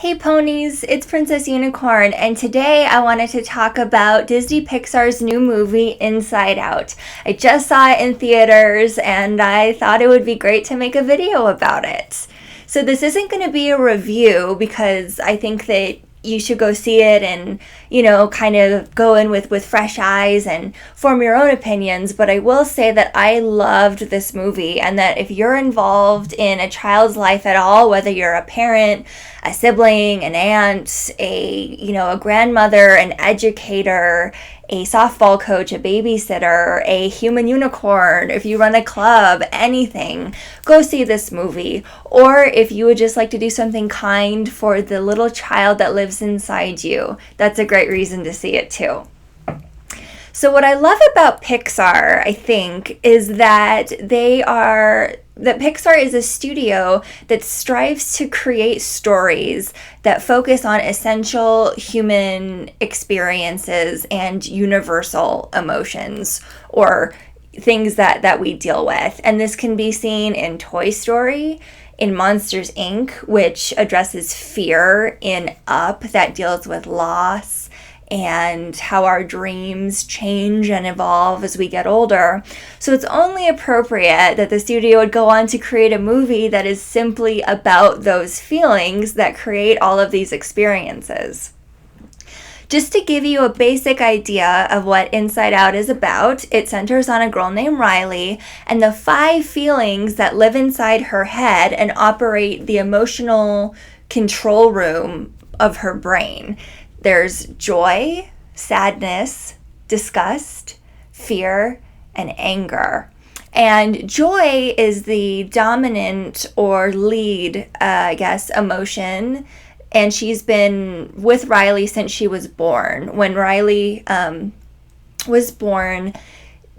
Hey ponies, it's Princess Unicorn, and today I wanted to talk about Disney Pixar's new movie, Inside Out. I just saw it in theaters, and I thought it would be great to make a video about it. So this isn't going to be a review because I think that you should go see it and, kind of go in with fresh eyes and form your own opinions. But I will say that I loved this movie, and that if you're involved in a child's life at all, whether you're a parent, a sibling, an aunt, a grandmother, an educator, a softball coach, a babysitter, a human unicorn, if you run a club, anything, go see this movie. Or if you would just like to do something kind for the little child that lives inside you, that's a great reason to see it too. So what I love about Pixar, I think, is that Pixar is a studio that strives to create stories that focus on essential human experiences and universal emotions, or things that we deal with. And this can be seen in Toy Story, in Monsters, Inc., which addresses fear, in Up, that deals with loss and how our dreams change and evolve as we get older. So it's only appropriate that the studio would go on to create a movie that is simply about those feelings that create all of these experiences. Just to give you a basic idea of what Inside Out is about, it centers on a girl named Riley and the 5 feelings that live inside her head and operate the emotional control room of her brain. There's joy, sadness, disgust, fear, and anger. And joy is the dominant or lead, emotion. And she's been with Riley since she was born. When Riley was born,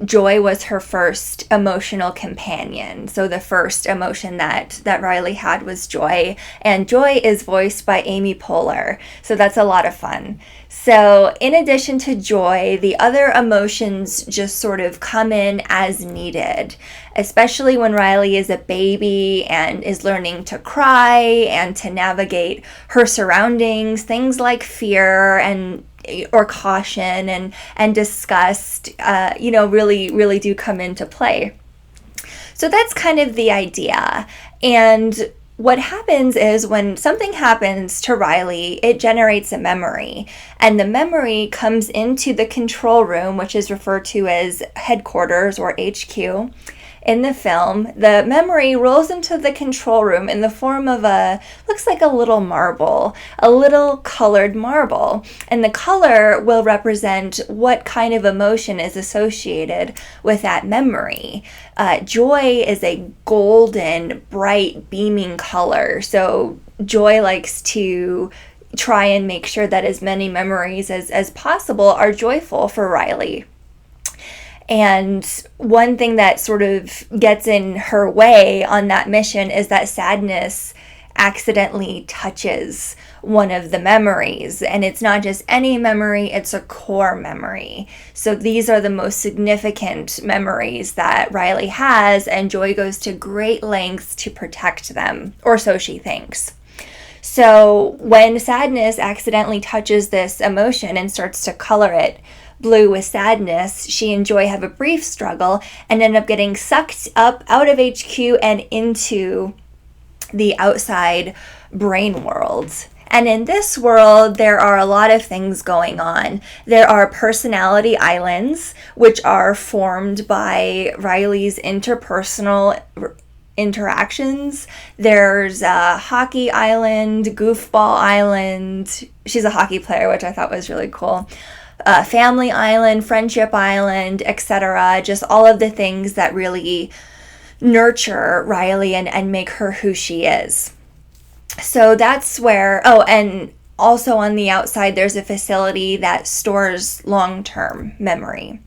joy was her first emotional companion. So the first emotion that Riley had was joy. And joy is voiced by Amy Poehler. So that's a lot of fun. So in addition to joy, the other emotions just sort of come in as needed, especially when Riley is a baby and is learning to cry and to navigate her surroundings. Things like fear or caution and disgust, really do come into play. So that's kind of the idea. And what happens is when something happens to Riley, it generates a memory. And the memory comes into the control room, which is referred to as headquarters or HQ. In the film, the memory rolls into the control room in the form of looks like a little marble, a little colored marble. And the color will represent what kind of emotion is associated with that memory. Joy is a golden, bright, beaming color. So joy likes to try and make sure that as many memories as possible are joyful for Riley. And one thing that sort of gets in her way on that mission is that sadness accidentally touches one of the memories. And it's not just any memory, it's a core memory. So these are the most significant memories that Riley has, and Joy goes to great lengths to protect them, or so she thinks. So when sadness accidentally touches this emotion and starts to color it blue with sadness, she and Joy have a brief struggle and end up getting sucked up out of HQ and into the outside brain world. And in this world, there are a lot of things going on. There are personality islands, which are formed by Riley's interpersonal interactions. There's a hockey island, goofball island. She's a hockey player, which I thought was really cool. Family island, friendship island, etc. Just all of the things that really nurture Riley and make her who she is. So that's where, and also on the outside, there's a facility that stores long-term memory.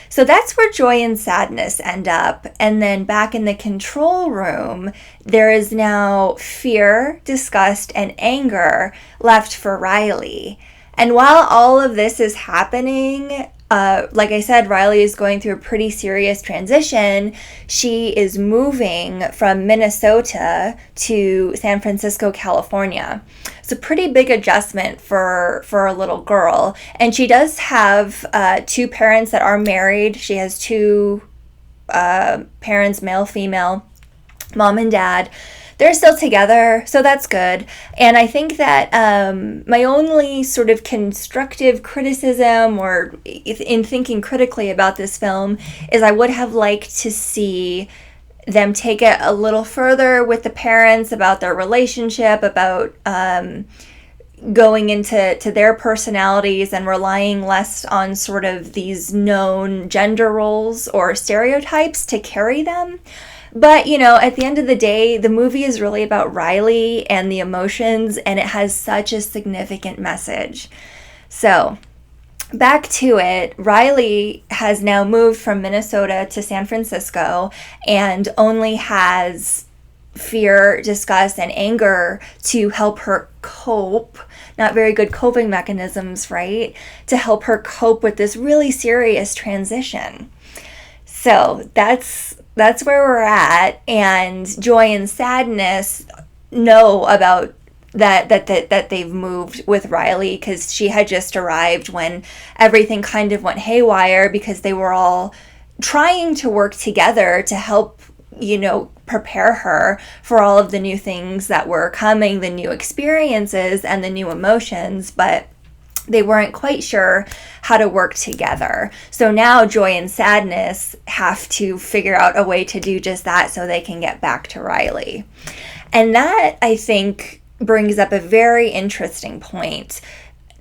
So that's where joy and sadness end up. And then back in the control room, there is now fear, disgust, and anger left for Riley. And while all of this is happening, like I said, Riley is going through a pretty serious transition. She is moving from Minnesota to San Francisco, California. It's a pretty big adjustment for a little girl. And she does have two parents that are married. She has two parents, male, female, mom and dad. They're still together, so that's good. And I think that my only sort of constructive criticism, or in thinking critically about this film, is I would have liked to see them take it a little further with the parents about their relationship, about going into their personalities and relying less on sort of these known gender roles or stereotypes to carry them. But, at the end of the day, the movie is really about Riley and the emotions, and it has such a significant message. So, back to it, Riley has now moved from Minnesota to San Francisco and only has fear, disgust, and anger to help her cope. Not very good coping mechanisms, right? To help her cope with this really serious transition. So, that's where we're at, and joy and sadness know about that they've moved with Riley, because she had just arrived when everything kind of went haywire, because they were all trying to work together to help, prepare her for all of the new things that were coming, the new experiences and the new emotions, but they weren't quite sure how to work together. So now joy and sadness have to figure out a way to do just that so they can get back to Riley. And that, I think, brings up a very interesting point.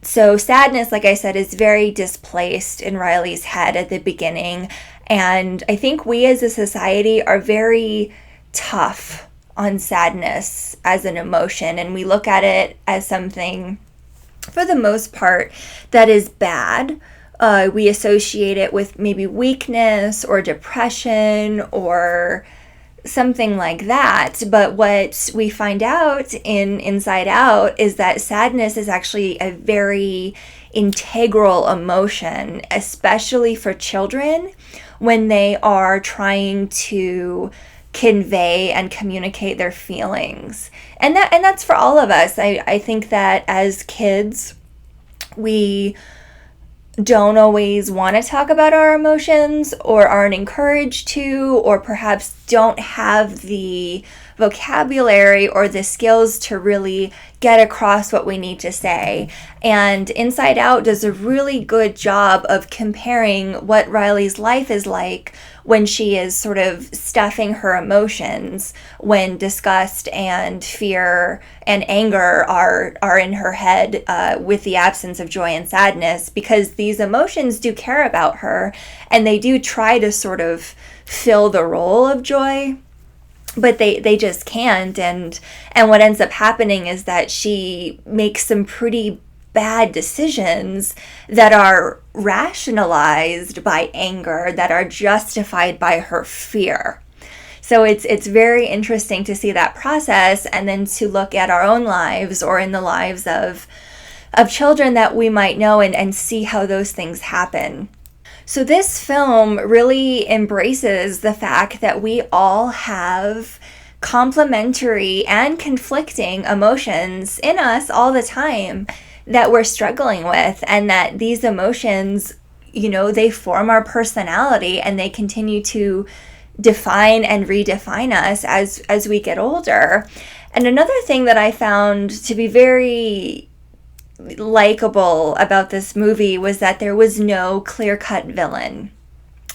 So sadness, like I said, is very displaced in Riley's head at the beginning. And I think we as a society are very tough on sadness as an emotion. And we look at it as something, for the most part, that is bad. We associate it with maybe weakness or depression or something like that. But what we find out in Inside Out is that sadness is actually a very integral emotion, especially for children when they are trying to convey and communicate their feelings. And that's for all of us. I think that as kids, we don't always want to talk about our emotions, or aren't encouraged to, or perhaps don't have the vocabulary or the skills to really get across what we need to say. And Inside Out does a really good job of comparing what Riley's life is like when she is sort of stuffing her emotions, when disgust and fear and anger are in her head, with the absence of joy and sadness, because these emotions do care about her, and they do try to sort of fill the role of joy, but they just can't. And what ends up happening is that she makes some pretty bad decisions that are rationalized by anger, that are justified by her fear. So it's very interesting to see that process, and then to look at our own lives, or in the lives of children that we might know, and see how those things happen. So this film really embraces the fact that we all have complementary and conflicting emotions in us all the time that we're struggling with, and that these emotions, they form our personality, and they continue to define and redefine us as we get older. And another thing that I found to be very likable about this movie was that there was no clear-cut villain.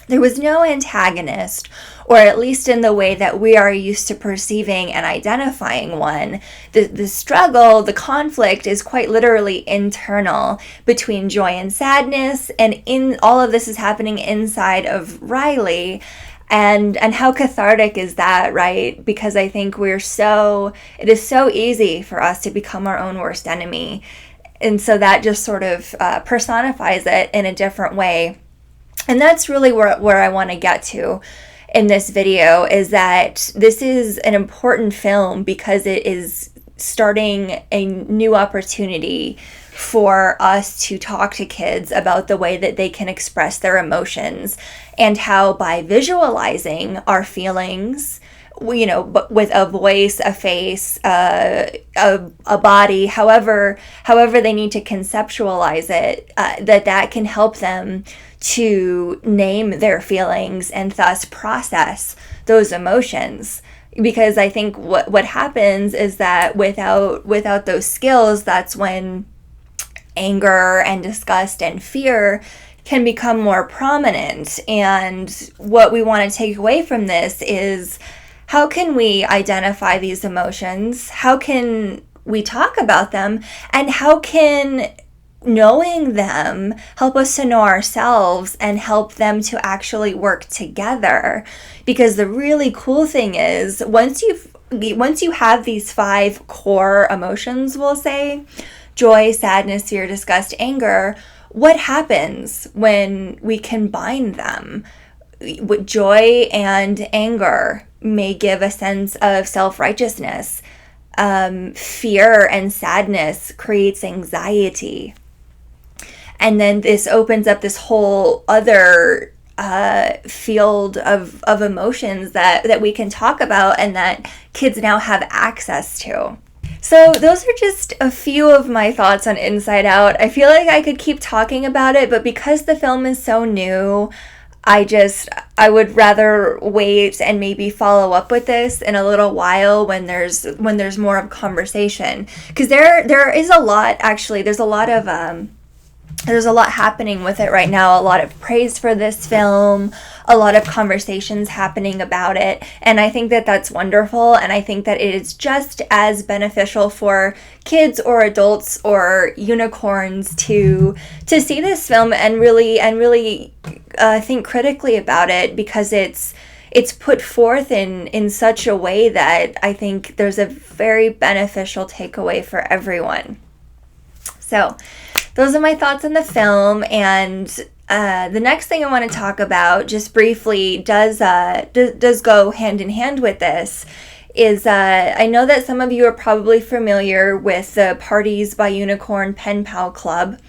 There was no antagonist, or at least in the way that we are used to perceiving and identifying one. The struggle, the conflict is quite literally internal between joy and sadness, and in all of this is happening inside of Riley. And how cathartic is that, right? Because I think it is so easy for us to become our own worst enemy. And so that just sort of personifies it in a different way. And that's really where I want to get to in this video, is that this is an important film because it is starting a new opportunity for us to talk to kids about the way that they can express their emotions, and how by visualizing our feelings but with a voice, a face, a body, however they need to conceptualize it, that can help them to name their feelings and thus process those emotions. Because I think what happens is that without those skills, that's when anger and disgust and fear can become more prominent. And what we want to take away from this is, how can we identify these emotions? How can we talk about them? And how can knowing them help us to know ourselves and help them to actually work together? Because the really cool thing is, once you have these 5 core emotions, we'll say, joy, sadness, fear, disgust, anger, what happens when we combine them? With joy and anger may give a sense of self-righteousness. Fear and sadness creates anxiety. And then this opens up this whole other field of emotions that we can talk about and that kids now have access to. So those are just a few of my thoughts on Inside Out. I feel like I could keep talking about it, but because the film is so new, I would rather wait and maybe follow up with this in a little while when there's more of conversation. Because there is a lot, actually. There's a lot happening with it right now. A lot of praise for this film, a lot of conversations happening about it, and I think that that's wonderful. And I think that it is just as beneficial for kids or adults or unicorns to see this film and really think critically about it, because it's put forth in such a way that I think there's a very beneficial takeaway for everyone. So those are my thoughts on the film, and the next thing I want to talk about, just briefly, does go hand in hand with this, is I know that some of you are probably familiar with the Parties by Unicorn Pen Pal Club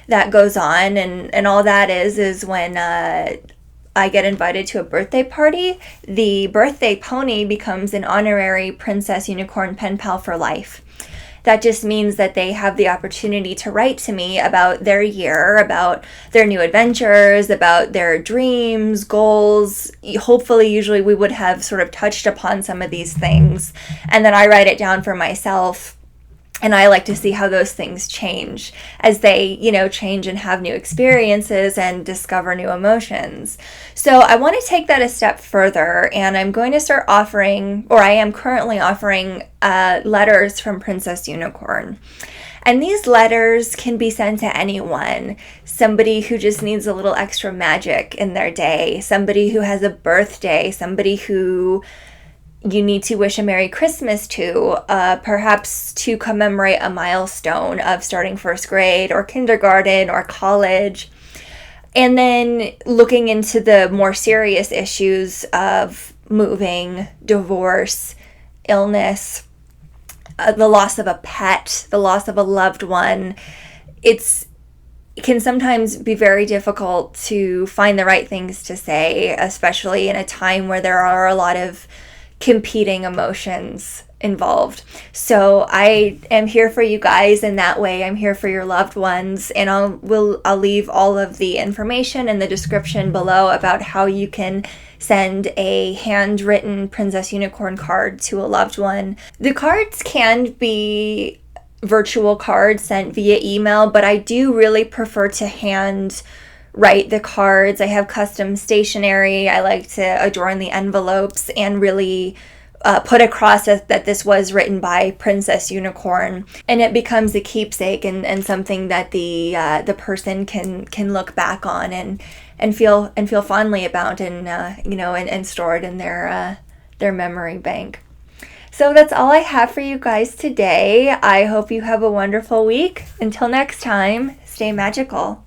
that goes on, and all that is when I get invited to a birthday party, the birthday pony becomes an honorary Princess Unicorn Pen Pal for life. That just means that they have the opportunity to write to me about their year, about their new adventures, about their dreams, goals. Hopefully, usually we would have sort of touched upon some of these things. And then I write it down for myself. And I like to see how those things change as they, change and have new experiences and discover new emotions. So I want to take that a step further, and I'm going to start offering, or I am currently offering, letters from Princess Unicorn. And these letters can be sent to anyone. Somebody who just needs a little extra magic in their day, somebody who has a birthday, somebody who you need to wish a Merry Christmas to, perhaps to commemorate a milestone of starting first grade or kindergarten or college. And then looking into the more serious issues of moving, divorce, illness, the loss of a pet, the loss of a loved one. It can sometimes be very difficult to find the right things to say, especially in a time where there are a lot of competing emotions involved. So I am here for you guys in that way. I'm here for your loved ones, and I'll leave all of the information in the description below about how you can send a handwritten Princess Unicorn card to a loved one. The cards can be virtual cards sent via email, but I do really prefer to hand write the cards. I have custom stationery. I like to adorn the envelopes and really put across that this was written by Princess Unicorn, and it becomes a keepsake and something that the person can look back on and feel fondly about, and store it in their memory bank. So that's all I have for you guys today. I hope you have a wonderful week. Until next time, stay magical.